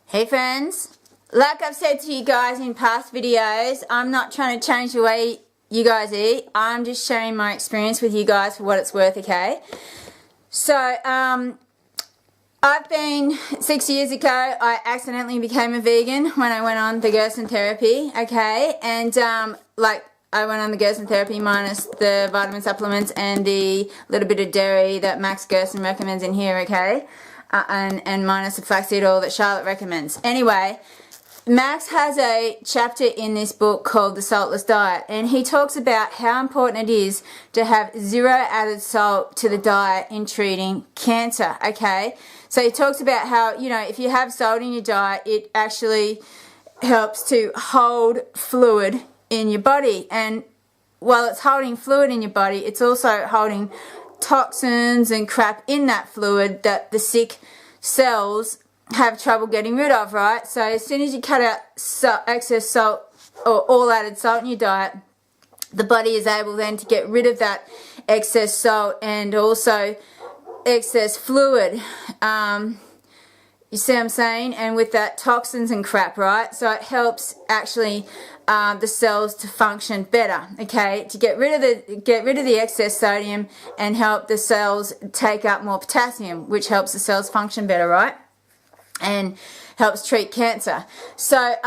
Hey friends, like I've said to you guys in past videos, I'm not trying to change the way you guys eat. I'm just sharing my experience with you guys for what it's worth, okay? So, I've been, 6 years ago, I accidentally became a vegan when I went on the Gerson therapy, okay? And, I went on the Gerson therapy minus the vitamin supplements and the little bit of dairy that Max Gerson recommends in here, okay? And minus the flaxseed oil that Charlotte recommends. Anyway, Max has a chapter in this book called The Saltless Diet, and he talks about how important it is to have zero added salt to the diet in treating cancer, okay? So he talks about how, you know, if you have salt in your diet, it actually helps to hold fluid in your body, and while it's holding fluid in your body, it's also holding toxins and crap in that fluid that the sick cells have trouble getting rid of, right? So as soon as you cut out excess salt or all added salt in your diet, the body is able then to get rid of that excess salt and also excess fluid. You see what I'm saying? And with that toxins and crap, right? So it helps actually the cells to function better, okay? To get rid of the excess sodium and help the cells take up more potassium, which helps the cells function better, right? And helps treat cancer. So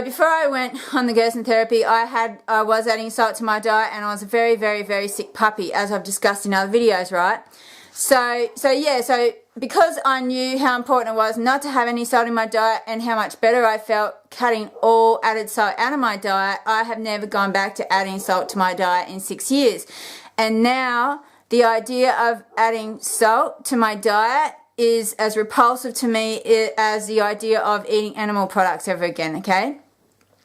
before I went on the Gerson therapy, I was adding salt to my diet, and I was a very, very, very sick puppy, as I've discussed in other videos, right? So because I knew how important it was not to have any salt in my diet and how much better I felt cutting all added salt out of my diet, I have never gone back to adding salt to my diet in 6 years. And now the idea of adding salt to my diet is as repulsive to me as the idea of eating animal products ever again, okay?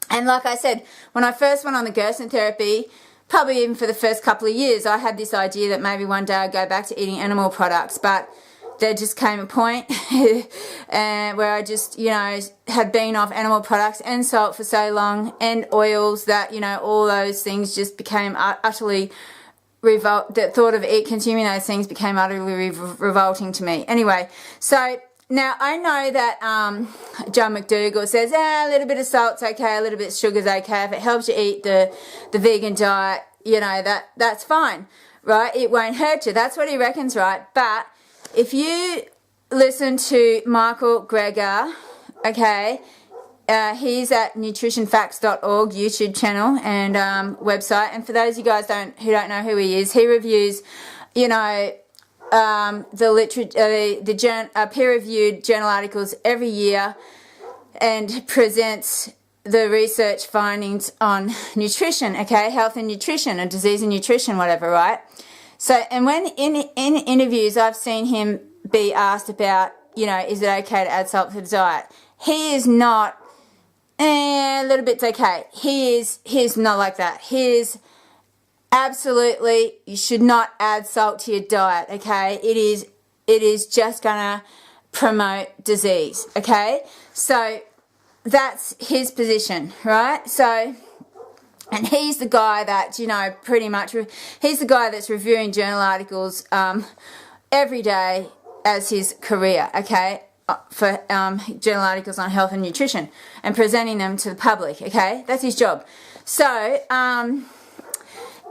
And like I said, when I first went on the Gerson therapy, probably even for the first couple of years, I had this idea that maybe one day I'd go back to eating animal products, but there just came a point where I just, you know, had been off animal products and salt for so long and oils that, you know, all those things just became utterly the thought of consuming those things became utterly revolting to me. Anyway, so now I know that John McDougall says, a little bit of salt's okay, a little bit of sugar's okay. If it helps you eat the vegan diet, you know, that's fine, right? It won't hurt you. That's what he reckons, right? But if you listen to Michael Greger, okay, he's at nutritionfacts.org YouTube channel and website. And for those of you guys who don't know who he is, he reviews, you know, peer-reviewed journal articles every year and presents the research findings on nutrition, okay, health and nutrition, or disease and nutrition, whatever, right? So, and when in interviews I've seen him be asked about, you know, is it okay to add salt to the diet? He is not, a little bit's okay. He's not like that. He's absolutely, you should not add salt to your diet, okay? It is just gonna promote disease, okay? So that's his position, right? So, and he's the guy that, you know, pretty much, he's the guy that's reviewing journal articles every day as his career, okay? For journal articles on health and nutrition and presenting them to the public, okay? That's his job. So,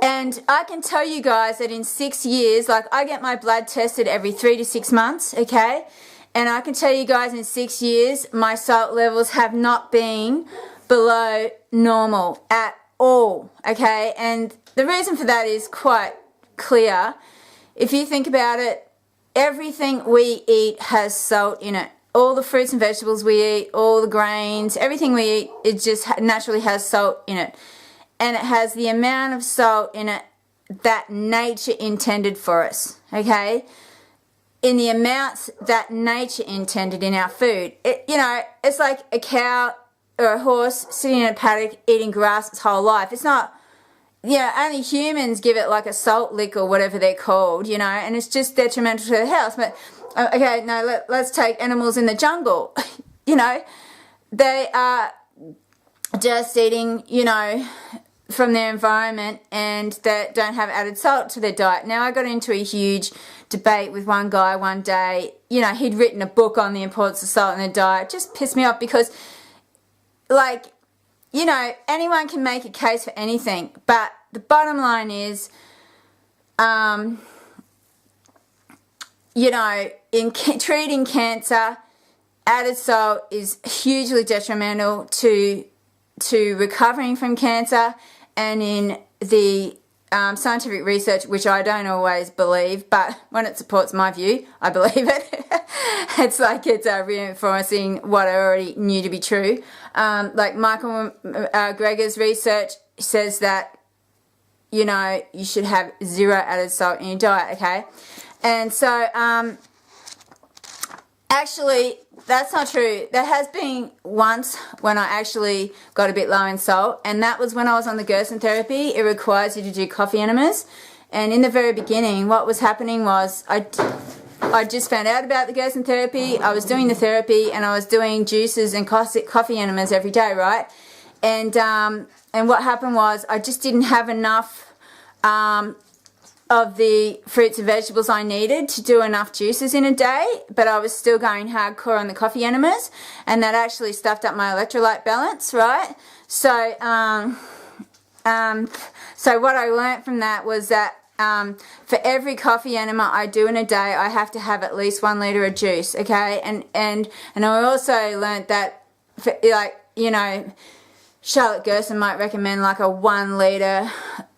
and I can tell you guys that in 6 years, like I get my blood tested every 3 to 6 months, okay? And I can tell you guys in 6 years, my salt levels have not been below normal at all, okay? And the reason for that is quite clear. If you think about it, everything we eat has salt in it. All the fruits and vegetables we eat, all the grains, everything we eat, it just naturally has salt in it. And it has the amount of salt in it that nature intended for us, okay? In the amounts that nature intended in our food. You know, it's like a cow or a horse sitting in a paddock eating grass its whole life. It's not, you know, only humans give it like a salt lick or whatever they're called, you know, and it's just detrimental to the health. But, okay, no, let's take animals in the jungle. You know, they are just eating, you know, from their environment and that don't have added salt to their diet. Now, I got into a huge debate with one guy one day. You know, he'd written a book on the importance of salt in their diet. It just pissed me off because, like, you know, anyone can make a case for anything, but the bottom line is, you know, in treating cancer, added salt is hugely detrimental to recovering from cancer, and in the scientific research, which I don't always believe, but when it supports my view, I believe it. It's like it's reinforcing what I already knew to be true. Like Michael Greger's research says that, you know, you should have 0 added salt in your diet, okay? And so, actually, that's not true. There has been once when I actually got a bit low in salt, and that was when I was on the Gerson therapy. It requires you to do coffee enemas. And in the very beginning, what was happening was I just found out about the Gerson therapy. I was doing the therapy, and I was doing juices and coffee enemas every day, right? And what happened was I just didn't have enough of the fruits and vegetables I needed to do enough juices in a day, but I was still going hardcore on the coffee enemas, and that actually stuffed up my electrolyte balance, right? So, so what I learnt from that was that for every coffee enema I do in a day, I have to have at least 1 litre of juice, okay? And I also learnt that, for, like, you know, Charlotte Gerson might recommend like a 1 litre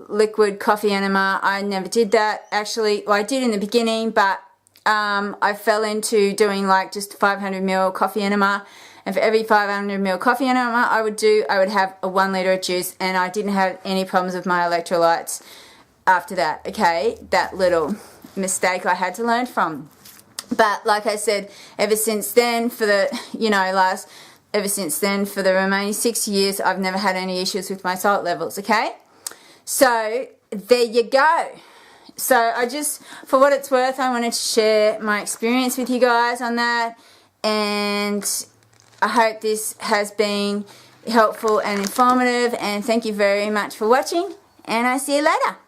liquid coffee enema. I never did that. Actually, well, I did in the beginning, but I fell into doing like just 500ml coffee enema. And for every 500ml coffee enema I would have a 1 litre of juice, and I didn't have any problems with my electrolytes after that, okay? That little mistake I had to learn from. But like I said, ever since then, for the, you know, ever since then, for the remaining 6 years, I've never had any issues with my salt levels, okay? So, there you go. So, I just, for what it's worth, I wanted to share my experience with you guys on that. And I hope this has been helpful and informative. And thank you very much for watching. And I'll see you later.